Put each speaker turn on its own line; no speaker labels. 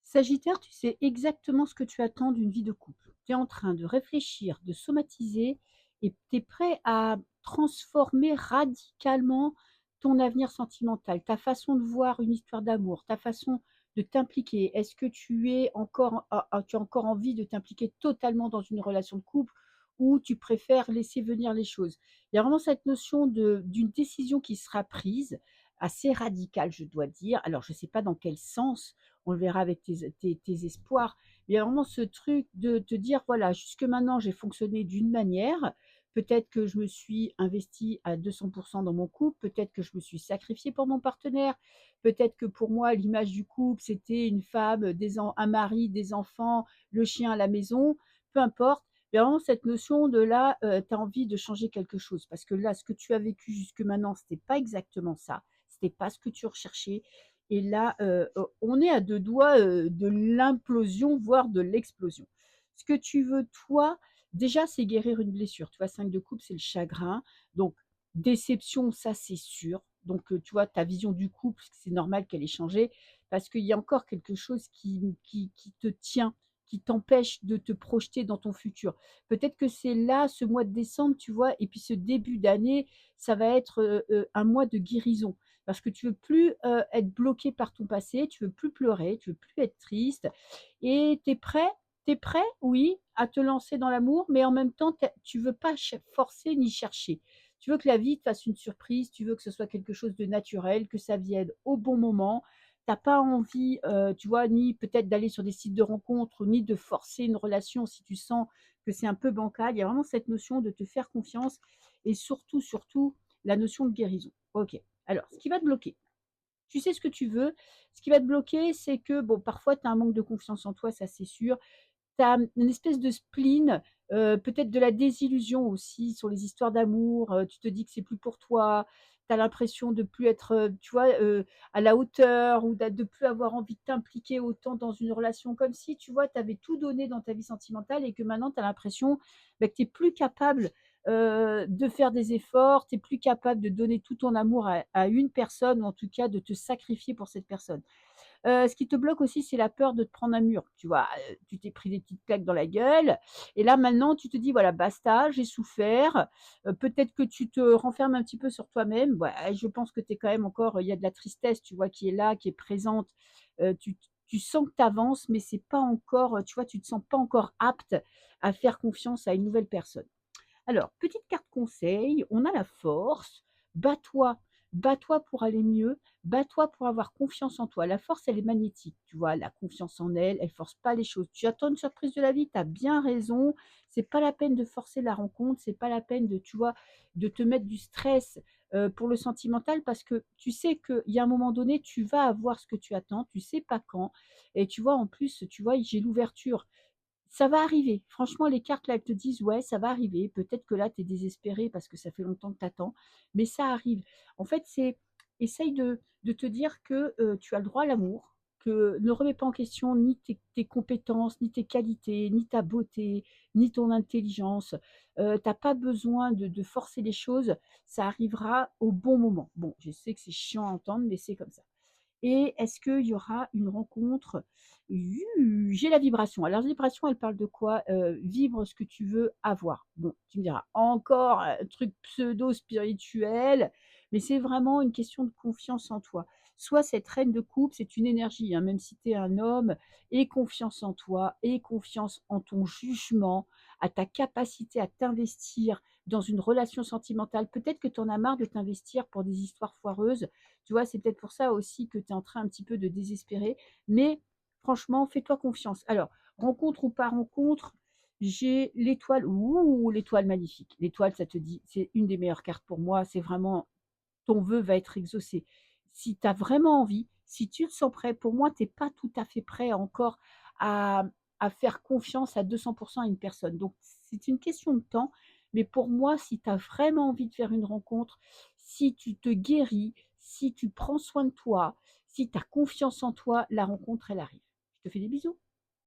Sagittaire, tu sais exactement ce que tu attends d'une vie de couple. Tu es en train de réfléchir, de somatiser et tu es prêt à transformer radicalement ton avenir sentimental, ta façon de voir une histoire d'amour, ta façon de t'impliquer. Est-ce que tu as encore envie de t'impliquer totalement dans une relation de couple ou tu préfères laisser venir les choses? Il y a vraiment cette notion d'une décision qui sera prise, assez radicale, je dois dire. Alors, je ne sais pas dans quel sens, on le verra avec tes espoirs. Mais il y a vraiment ce truc de te dire, voilà, jusque maintenant, j'ai fonctionné d'une manière. Peut-être que je me suis investie à 200% dans mon couple. Peut-être que je me suis sacrifiée pour mon partenaire. Peut-être que pour moi, l'image du couple, c'était une femme, un mari, des enfants, le chien à la maison. Peu importe. Il y a vraiment cette notion de là, tu as envie de changer quelque chose. Parce que là, ce que tu as vécu jusque maintenant, c'était pas exactement ça. C'était pas ce que tu recherchais. Et là, on est à deux doigts de l'implosion, voire de l'explosion. Ce que tu veux, toi, déjà, c'est guérir une blessure. Tu vois, 5 de coupe, c'est le chagrin. Donc, déception, ça, c'est sûr. Donc, tu vois, ta vision du couple, c'est normal qu'elle ait changé parce qu'il y a encore quelque chose qui te tient, qui t'empêche de te projeter dans ton futur. Peut-être que c'est là, ce mois de décembre, tu vois, et puis ce début d'année, ça va être un mois de guérison parce que tu veux plus être bloqué par ton passé, tu veux plus pleurer, tu veux plus être triste et t'es prêt, oui, à te lancer dans l'amour, mais en même temps, tu veux pas forcer ni chercher. Tu veux que la vie te fasse une surprise, tu veux que ce soit quelque chose de naturel, que ça vienne au bon moment. T'as pas envie, tu vois, ni peut-être d'aller sur des sites de rencontres, ni de forcer une relation si tu sens que c'est un peu bancal. Il y a vraiment cette notion de te faire confiance et surtout, surtout, la notion de guérison. Ok. Alors, ce qui va te bloquer, tu sais ce que tu veux. Ce qui va te bloquer, c'est que, bon, parfois, tu as un manque de confiance en toi, ça c'est sûr. Tu as une espèce de spleen, peut-être de la désillusion aussi sur les histoires d'amour. Tu te dis que c'est plus pour toi. Tu as l'impression de plus être, tu vois, à la hauteur ou de plus avoir envie de t'impliquer autant dans une relation comme si, tu vois, tu avais tout donné dans ta vie sentimentale et que maintenant tu as l'impression bah, que tu n'es plus capable de faire des efforts, tu n'es plus capable de donner tout ton amour à une personne ou en tout cas de te sacrifier pour cette personne. Ce qui te bloque aussi, c'est la peur de te prendre un mur. Tu vois, tu t'es pris des petites claques dans la gueule et là maintenant tu te dis voilà basta, j'ai souffert. Peut-être que tu te renfermes un petit peu sur toi-même. Ouais, je pense que tu es quand même encore, il y a de la tristesse, tu vois, qui est là, qui est présente. Tu sens que tu avances, mais c'est pas encore, tu vois, tu te sens pas encore apte à faire confiance à une nouvelle personne. Alors, petite carte conseil, on a la force. Bats-toi, bats-toi pour aller mieux, bats-toi pour avoir confiance en toi. La force, elle est magnétique, tu vois, la confiance en elle, elle force pas les choses. Tu attends une surprise de la vie, tu as bien raison. C'est pas la peine de forcer la rencontre, c'est pas la peine de, tu vois, de te mettre du stress pour le sentimental parce que tu sais qu'il y a un moment donné, tu vas avoir ce que tu attends, tu sais pas quand. Et tu vois, en plus, tu vois, j'ai l'ouverture. Ça va arriver. Franchement, les cartes là, elles te disent ouais, ça va arriver. Peut-être que là, tu es désespéré parce que ça fait longtemps que tu attends, mais ça arrive. En fait, c'est essaye de te dire que tu as le droit à l'amour, que ne remets pas en question ni tes compétences, ni tes qualités, ni ta beauté, ni ton intelligence. T'as pas besoin de forcer les choses. Ça arrivera au bon moment. Bon, je sais que c'est chiant à entendre, mais c'est comme ça. Et est-ce qu'il y aura une rencontre? J'ai la vibration. Alors, la vibration, elle parle de quoi? Vibre ce que tu veux avoir. Bon, tu me diras, encore un truc pseudo-spirituel, mais c'est vraiment une question de confiance en toi. Soit cette reine de coupe, c'est une énergie, hein, même si tu es un homme, et confiance en toi, et confiance en ton jugement, à ta capacité à t'investir dans une relation sentimentale. Peut-être que tu en as marre de t'investir pour des histoires foireuses. Tu vois, c'est peut-être pour ça aussi que tu es en train un petit peu de désespérer. Mais franchement, fais-toi confiance. Alors, rencontre ou pas rencontre, j'ai l'étoile. Ouh, l'étoile magnifique. L'étoile, ça te dit, c'est une des meilleures cartes pour moi. C'est vraiment, ton vœu va être exaucé. Si tu as vraiment envie, si tu te sens prêt, pour moi, tu n'es pas tout à fait prêt encore à, à faire confiance à 200% à une personne. Donc, c'est une question de temps. Mais pour moi, si tu as vraiment envie de faire une rencontre, si tu te guéris, si tu prends soin de toi, si tu as confiance en toi, la rencontre, elle arrive. Je te fais des bisous.